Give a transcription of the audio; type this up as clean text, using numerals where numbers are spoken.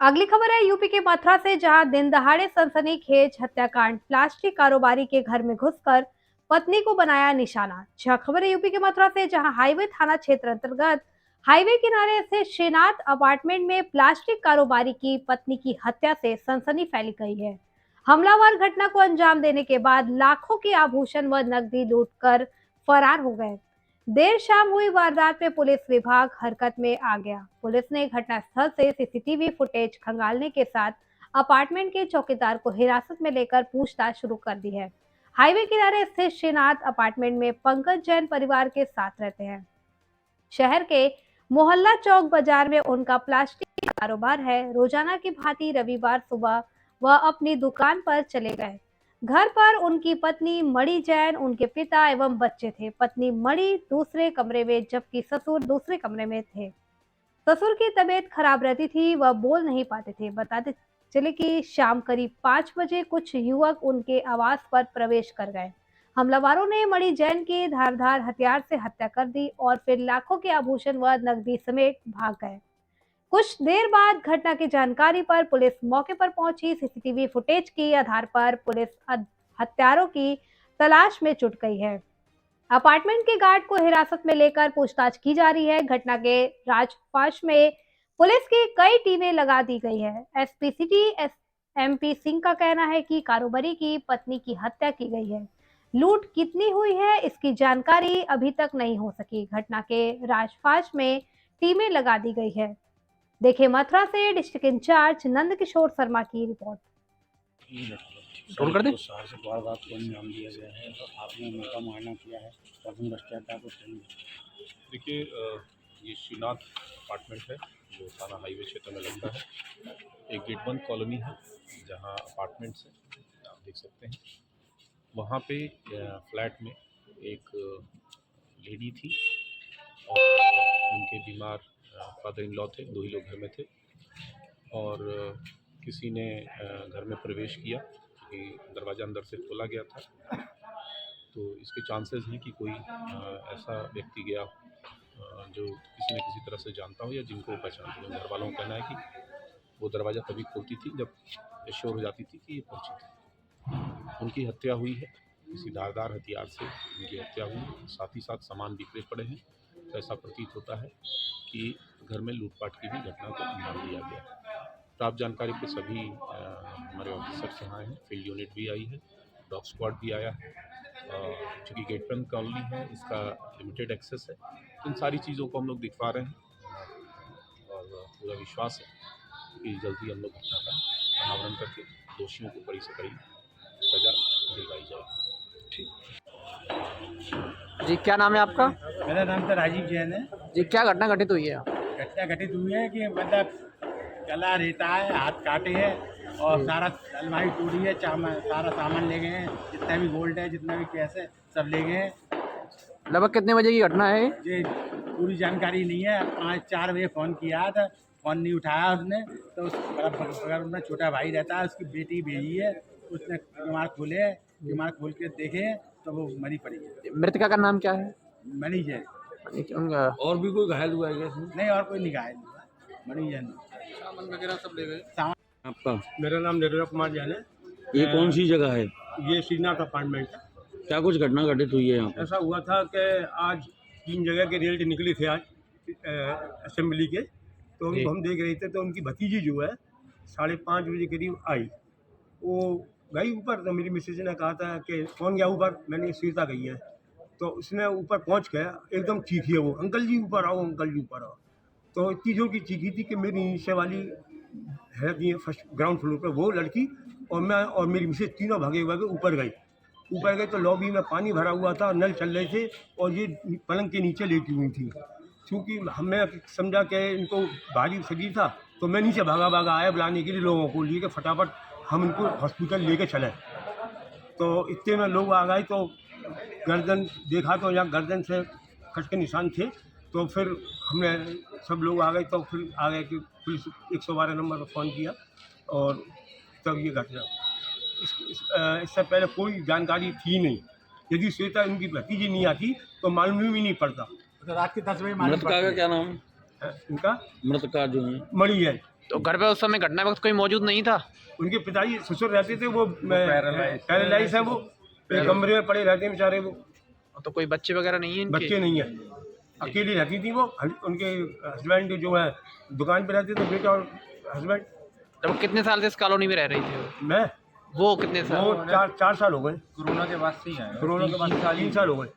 अगली खबर है यूपी के मथुरा से, जहां दिन दहाड़े सनसनीखेज हत्याकांड। प्लास्टिक कारोबारी के घर में घुसकर पत्नी को बनाया निशाना। यह खबर है यूपी के मथुरा से, जहां हाईवे थाना क्षेत्र अंतर्गत हाईवे किनारे से श्रीनाथ अपार्टमेंट में प्लास्टिक कारोबारी की पत्नी की हत्या से सनसनी फैली गई है। हमलावर घटना को अंजाम देने के बाद लाखों के आभूषण व नकदी लूटकर फरार हो गए। देर शाम हुई वारदात में पुलिस विभाग हरकत में आ गया। पुलिस ने घटनास्थल से सीसीटीवी फुटेज खंगालने के साथ अपार्टमेंट के चौकीदार को हिरासत में लेकर पूछताछ शुरू कर दी है। हाईवे किनारे स्थित श्रीनाथ अपार्टमेंट में पंकज जैन परिवार के साथ रहते हैं। शहर के मोहल्ला चौक बाजार में उनका प्लास्टिक कारोबार है। रोजाना की भांति रविवार सुबह वह अपनी दुकान पर चले गए। घर पर उनकी पत्नी मणि जैन, उनके पिता एवं बच्चे थे। पत्नी मणि दूसरे कमरे में जबकि ससुर दूसरे कमरे में थे। ससुर की तबीयत खराब रहती थी, वह बोल नहीं पाते थे। बताते चले कि शाम करीब 5 बजे कुछ युवक उनके आवास पर प्रवेश कर गए। हमलावरों ने मणि जैन की धारदार हथियार से हत्या कर दी और फिर लाखों के आभूषण व नकदी समेत भाग गए। कुछ देर बाद घटना की जानकारी पर पुलिस मौके पर पहुंची। सीसीटीवी फुटेज के आधार पर पुलिस हत्यारों की तलाश में जुट गई है। अपार्टमेंट के गार्ड को हिरासत में लेकर पूछताछ की जा रही है। घटना के राजपाश में पुलिस की कई टीमें लगा दी गई है। एसपी सिटी एमपी सिंह का कहना है कि कारोबारी की पत्नी की हत्या की गई है। लूट कितनी हुई है इसकी जानकारी अभी तक नहीं हो सकी। घटना के राजपाश में टीमें लगा दी गई है। देखिए मथुरा से डिस्ट्रिक्ट इंचार्ज नंद किशोर शर्मा की रिपोर्ट। रोल कर दें। साहसिक वारदात को अंजाम दिया गया है और आपने उनका मुआयना किया है तो अपनी भ्रष्टाचार को देखिए, ये श्रीनाथ अपार्टमेंट है जो थाना हाईवे क्षेत्र में लगता है। एक गेट बंद कॉलोनी है जहां अपार्टमेंट्स हैं, आप देख सकते हैं। वहां पे फ्लैट में एक लेडी थी और उनके बीमार फादर इन लॉ थे। 2 ही लोग घर में थे और किसी ने घर में प्रवेश किया कि दरवाज़ा अंदर से खोला गया था, तो इसके चांसेस हैं कि कोई ऐसा व्यक्ति गया जो किसी न किसी तरह से जानता हो या जिनको वो पहचानते हो। घर वालों का कहना है कि वो दरवाज़ा तभी खोलती थी जब श्योर हो जाती थी कि ये पहुँची थी। उनकी हत्या हुई है, किसी धारदार हथियार से उनकी हत्या हुई है। साथ ही साथ सामान बिखरे पड़े हैं, तो ऐसा प्रतीत होता है कि घर में लूटपाट की भी घटना को अंजाम दिया गया है। प्राप्त जानकारी पे सभी हमारे ऑफिसर्स यहाँ हैं, फील्ड यूनिट भी आई है, डॉग स्क्वाड भी आया है। चूँकि गेट बंद कॉलोनी है, इसका लिमिटेड एक्सेस है, तो इन सारी चीज़ों को हम लोग दिखवा रहे हैं और पूरा विश्वास है कि जल्दी हम लोग घटना का अनावरण करके दोषियों को कड़ी से कड़ी सजा दिलवाई जाएगी। ठीक जी, क्या नाम है आपका? मेरा नाम तो राजीव जैन है। जी, क्या घटना घटित हुई है? घटना घटित हुई है कि मतलब गला रहता है, हाथ काटे हैं और सारा अलमारी टूटी है, सारा सामान ले गए हैं, जितना भी गोल्ड है, जितना भी कैश है, सब ले गए हैं। लगभग कितने बजे की घटना है? ये पूरी जानकारी नहीं है। 5-4 बजे फ़ोन किया था, फ़ोन नहीं उठाया उसने, तो बगल में छोटा भाई रहता है, उसकी बेटी भेजी है, उसने किवाड़ खोले, किवाड़ खोल के देखे तो वो मरी पड़ी है। मृतका का नाम क्या है? मणि जैन। और भी कोई घायल हुआ है क्या इसमें? नहीं, और कोई नहीं घायल हुआ। मणि जैन। सामान वगैरह सब ले गए। आपका? मेरा नाम निर्मल कुमार जैन है। ये कौन सी जगह है? ये श्रीनाथ अपार्टमेंट है। क्या कुछ घटना घटित हुई है यहाँ पर? ऐसा हुआ था कि आज 3 जगह के रिजल्ट निकले थे आज असेंबली के, तो उनको हम देख रहे थे, तो उनकी भतीजी जो है 5:30 बजे करीब आई। वो गई ऊपर, तो मेरी मिसेज ने कहा था कि कौन गया ऊपर, मैंने श्वेता गई है, तो उसने ऊपर पहुँच गया, एकदम चीखी है वो, अंकल जी ऊपर आओ, अंकल जी ऊपर आओ। तो इतनी जोर की चीखी थी कि मेरी नीचे वाली है कि फर्स्ट ग्राउंड फ्लोर पर वो लड़की और मैं और मेरी मिसेज तीनों भागे हुए ऊपर गए। ऊपर गए तो लॉबी में पानी भरा हुआ था, नल चल रहे थे और ये पलंग के नीचे लेटी हुई थी। क्योंकि हमें समझा कि इनको भारी सगी था, तो मैं नीचे भागा आया बुलाने के लिए लोगों को लिए, फटाफट हम इनको हॉस्पिटल लेके चले। तो इतने में लोग आ गए, तो गर्दन देखा तो यहाँ गर्दन से कट के निशान थे। तो फिर हमने सब लोग आ गए, तो फिर आ गए कि पुलिस 112 नंबर पर फ़ोन किया और तब ये घटना। इससे पहले कोई जानकारी थी नहीं। यदि श्वेता इनकी भतीजी नहीं आती तो मालूम ही नहीं पड़ता। तो रात के 10 बजे मृतका का क्या नाम है? इनका मृतका जो है मणि है। तो घर पे उस समय घटना वक्त कोई मौजूद नहीं था? उनके पिताजी ससुर रहते थे, वो पैरालाइज है, वो कमरे में पड़े रहते हैं बेचारे। वो तो कोई बच्चे वगैरह नहीं है इनके? बच्चे नहीं है, अकेली रहती थी वो। उनके हस्बैंड जो है दुकान पे रहते थे, बेटा और हस्बैंड। तो वो कितने साल से इस कॉलोनी में रह रही थी? मैं वो कितने साल? वो 4 साल हो गए। कोरोना के बाद से ही आए, कोरोना के बाद 3 साल हो गए।